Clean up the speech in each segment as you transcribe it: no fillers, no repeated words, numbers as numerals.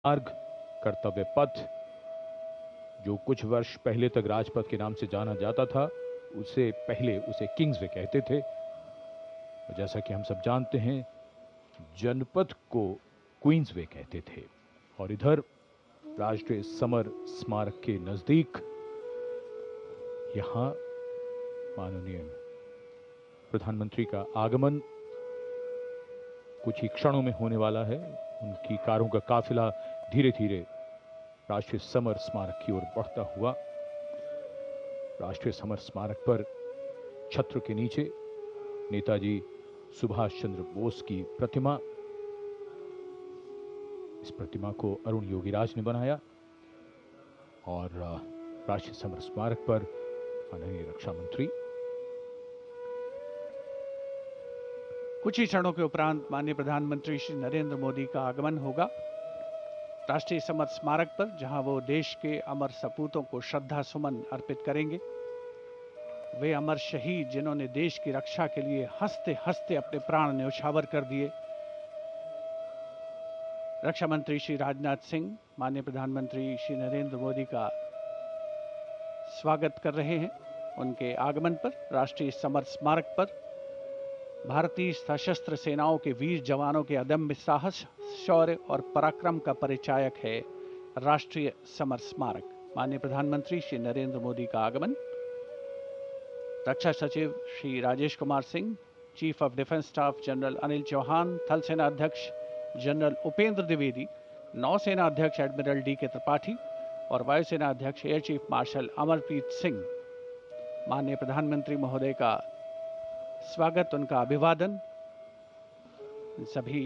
मार्ग, कर्तव्य पथ, जो कुछ वर्ष पहले तक राजपथ के नाम से जाना जाता था, उससे पहले उसे किंग्सवे कहते थे। और जैसा कि हम सब जानते हैं, जनपथ को क्वींसवे कहते थे। और इधर राष्ट्रीय समर स्मारक के नजदीक यहां माननीय प्रधानमंत्री का आगमन कुछ ही क्षणों में होने वाला है। उनकी कारों का काफिला धीरे धीरे राष्ट्रीय समर स्मारक की ओर बढ़ता हुआ, राष्ट्रीय समर स्मारक पर छत्र के नीचे नेताजी सुभाष चंद्र बोस की प्रतिमा, इस प्रतिमा को अरुण योगीराज ने बनाया। और राष्ट्रीय समर स्मारक पर माननीय रक्षा मंत्री कुछ ही क्षणों के उपरांत माननीय प्रधानमंत्री श्री नरेंद्र मोदी का आगमन होगा राष्ट्रीय समर स्मारक पर, जहां वो देश के अमर सपूतों को श्रद्धा सुमन अर्पित करेंगे। वे अमर शहीद जिन्होंने देश की रक्षा के लिए हंसते हंसते अपने प्राण न्यौछावर कर दिए। रक्षा मंत्री श्री राजनाथ सिंह माननीय प्रधानमंत्री श्री नरेंद्र मोदी का स्वागत कर रहे हैं। उनके आगमन पर राष्ट्रीय समर स्मारक पर भारतीय सशस्त्र सेनाओं के वीर जवानों के अदम्य साहस, शौर्य और पराक्रम का परिचायक है राष्ट्रीय समर स्मारक। माननीय प्रधानमंत्री श्री नरेंद्र मोदी का आगमन। रक्षा सचिव Shri Rajesh Kumar Singh, chief of defence staff general Anil Chauhan, थल सेना अध्यक्ष जनरल उपेंद्र द्विवेदी, नौसेना अध्यक्ष एडमिरल डी.के. त्रिपाठी और वायुसेना अध्यक्ष air chief marshal Amarpreet Singh, माननीय प्रधानमंत्री महोदय का स्वागत, उनका अभिवादन सभी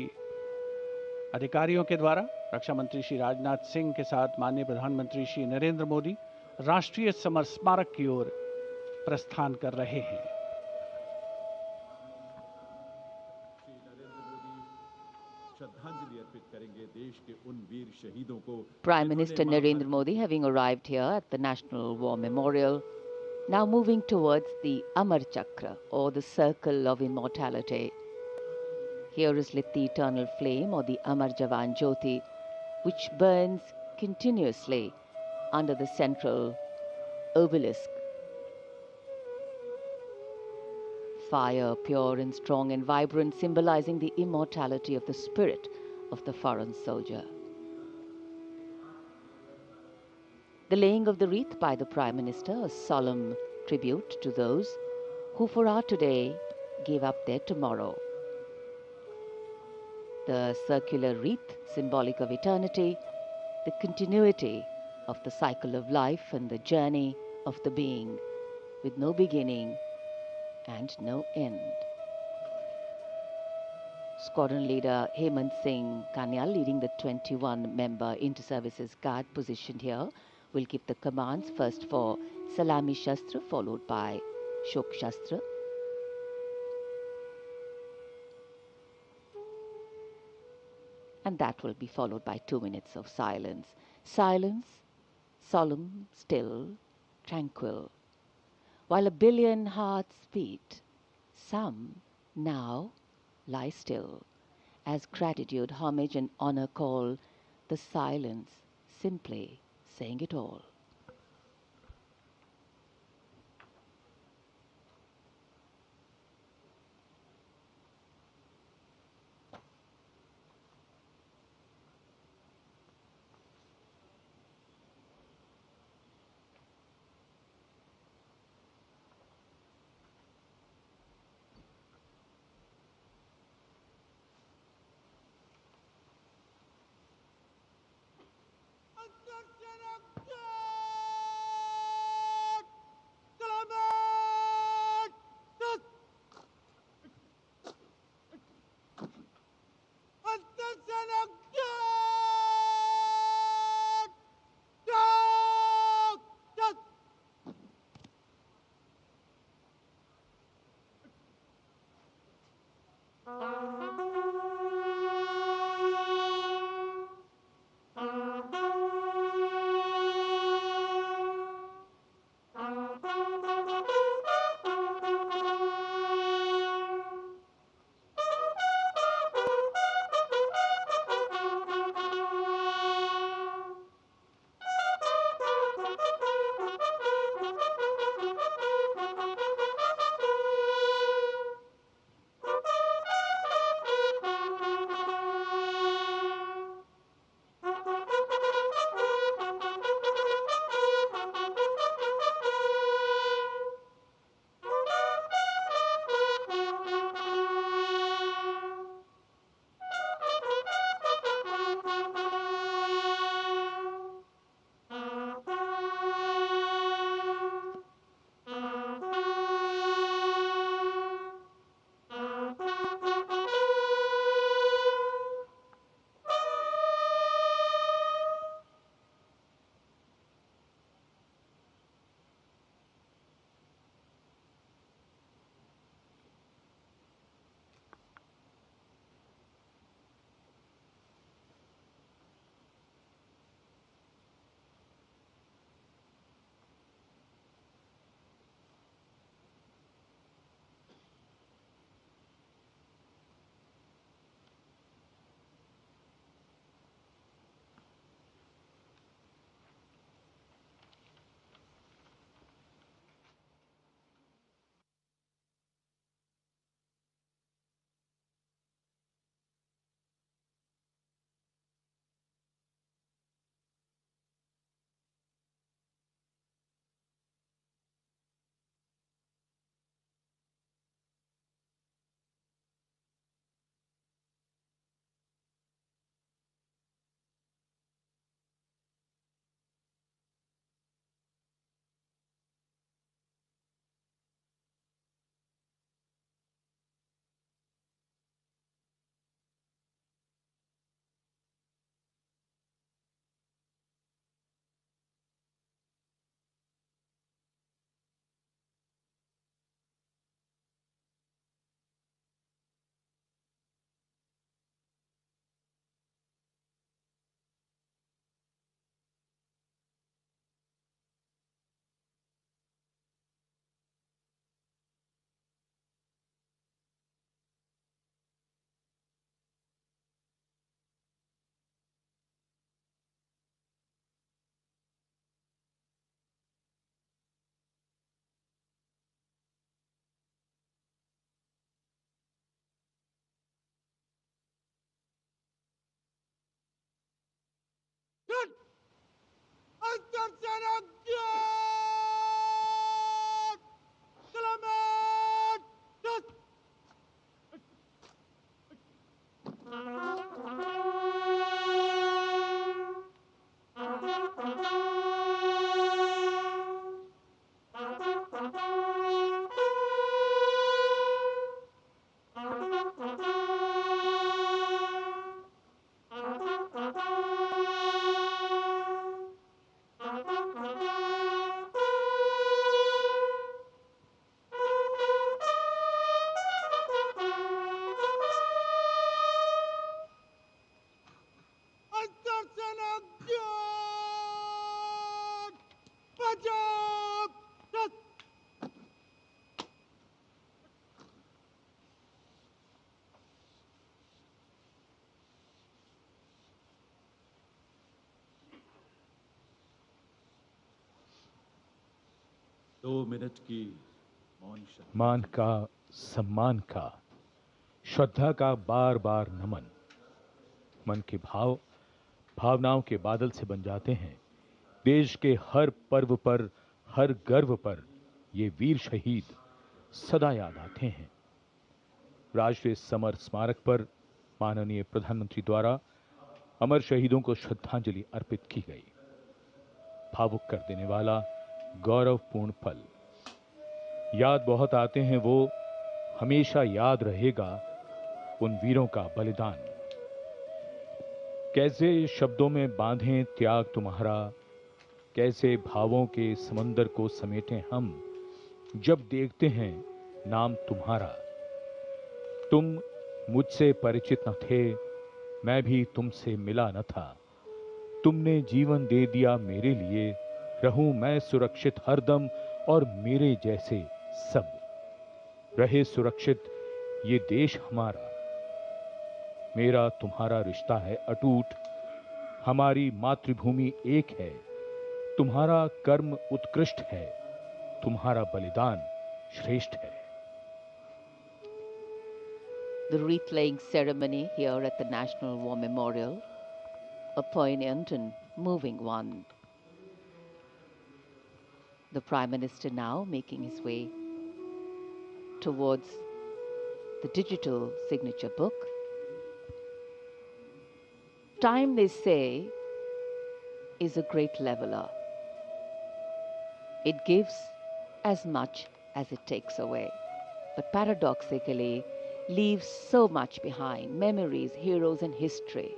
अधिकारियों के द्वारा। रक्षा मंत्री श्री राजनाथ सिंह के साथ माननीय प्रधानमंत्री श्री नरेंद्र मोदी राष्ट्रीय समर स्मारक की ओर प्रस्थान कर रहे हैं। Prime Minister Narendra Modi having arrived here at the National War Memorial, now moving towards the Amar Chakra, or the Circle of Immortality. Here is lit the eternal flame, or the Amar Jawan Jyoti, which burns continuously under the central obelisk. Fire, pure and strong and vibrant, symbolizing the immortality of the spirit of the foreign soldier. The laying of the wreath by the Prime Minister, a solemn tribute to those who for our today gave up their tomorrow. The circular wreath, symbolic of eternity, the continuity of the cycle of life and the journey of the being, with no beginning and no end. Squadron leader Hemant Singh Kanyal, leading the 21-member inter-services guard positioned here, will give the commands, first for Salami Shastra, followed by Shok Shastra. And that will be followed by 2 minutes of silence. Silence, solemn, still, tranquil. While a billion hearts beat, some now lie still, as gratitude, homage and honor call the silence, simply saying it all. 2 minute की मौन शक्ति। मान का, सम्मान का, श्रद्धा का बार बार नमन। मन के भाव भावनाओं के बादल से बन जाते हैं। देश के हर पर्व पर, हर गर्व पर ये वीर शहीद सदा याद आते हैं। राष्ट्रीय समर स्मारक पर माननीय प्रधानमंत्री द्वारा अमर शहीदों को श्रद्धांजलि अर्पित की गई। भावुक कर देने वाला गौरवपूर्ण पल। याद बहुत आते हैं वो, हमेशा याद रहेगा उन वीरों का बलिदान। कैसे शब्दों में बांधें त्याग तुम्हारा, कैसे भावों के समंदर को समेटें हम, जब देखते हैं नाम तुम्हारा। तुम मुझसे परिचित न थे, मैं भी तुमसे मिला न था। तुमने जीवन दे दिया मेरे लिए, रहूं मैं सुरक्षित हरदम और मेरे जैसे सब रहे सुरक्षित ये देश हमारा। मेरा तुम्हारा रिश्ता है अटूट, हमारी मातृभूमि एक है। तुम्हारा कर्म उत्कृष्ट है, तुम्हारा बलिदान श्रेष्ठ है। The wreath-laying ceremony here at the National War Memorial, a poignant and moving one. The Prime Minister now making his way towards the digital signature book. Time, they say, is a great leveler. It gives as much as it takes away, but paradoxically leaves so much behind: memories, heroes, and history.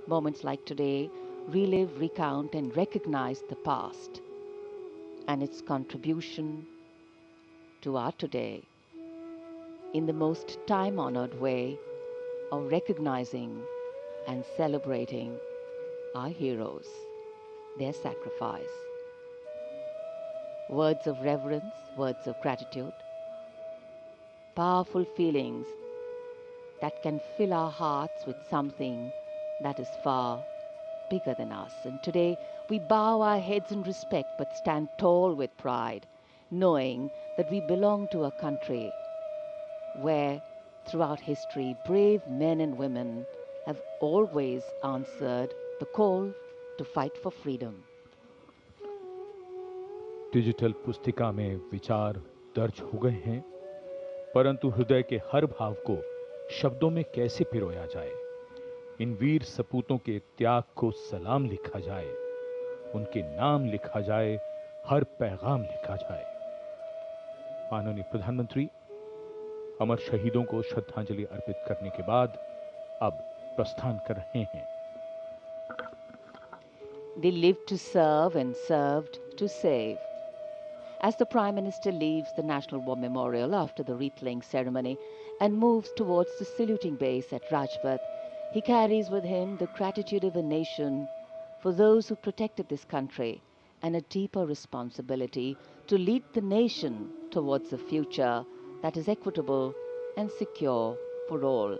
Moments like today relive, recount, and recognize the past and its contribution to our today in the most time-honored way of recognizing and celebrating our heroes, their sacrifice. Words of reverence, words of gratitude, powerful feelings that can fill our hearts with something that is far bigger than us. And today we bow our heads in respect but stand tall with pride, knowing that we belong to a country where throughout history brave men and women have always answered the call to fight for freedom. Digital पुस्तिका में विचार दर्ज हो गए हैं, परंतु हृदय के हर भाव को शब्दों में कैसे पिरोया जाए। इन वीर सपूतों के त्याग को सलाम लिखा जाए, उनके नाम लिखा जाए, हर पैगाम लिखा जाए। माननीय प्रधानमंत्री अमर शहीदों को श्रद्धांजलि अर्पित करने के बाद अब प्रस्थान कर रहे हैं। They lived to serve and served to save. As the Prime Minister leaves the National War Memorial after the wreath-laying ceremony and moves towards the saluting base at Rajpath, he carries with him the gratitude of a nation for those who protected this country and a deeper responsibility to lead the nation towards a future that is equitable and secure for all.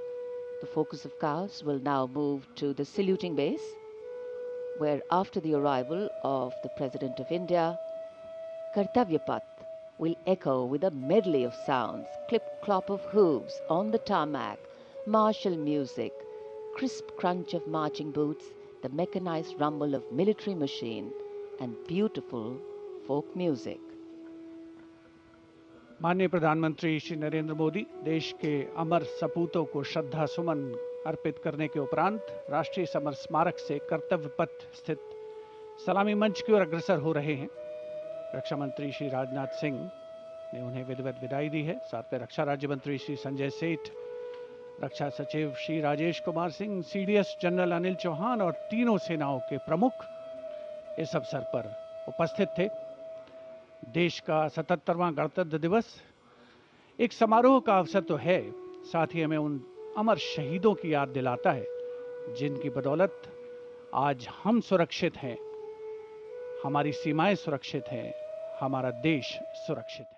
The focus of course will now move to the saluting base, where after the arrival of the President of India, Kartavya Path will echo with a medley of sounds: clip-clop of hooves on the tarmac, martial music, crisp crunch of marching boots, the mechanized rumble of military machine, and beautiful folk music. माननीय प्रधानमंत्री श्री नरेंद्र मोदी देश के अमर सपूतों को श्रद्धा सुमन अर्पित करने के उपरांत राष्ट्रीय समर स्मारक से कर्तव्य पथ स्थित सलामी मंच की ओर अग्रसर हो रहे हैं। रक्षा मंत्री श्री राजनाथ सिंह ने उन्हें विधिवत विदाई दी है। साथ में रक्षा राज्य मंत्री श्री संजय सेठ, रक्षा सचिव श्री राजेश कुमार सिंह, सीडीएस जनरल अनिल चौहान और तीनों सेनाओं के प्रमुख इस अवसर पर उपस्थित थे। देश का 77वां गणतंत्र दिवस एक समारोह का अवसर तो है, साथ ही हमें उन अमर शहीदों की याद दिलाता है जिनकी बदौलत आज हम सुरक्षित हैं, हमारी सीमाएं सुरक्षित हैं, हमारा देश सुरक्षित है।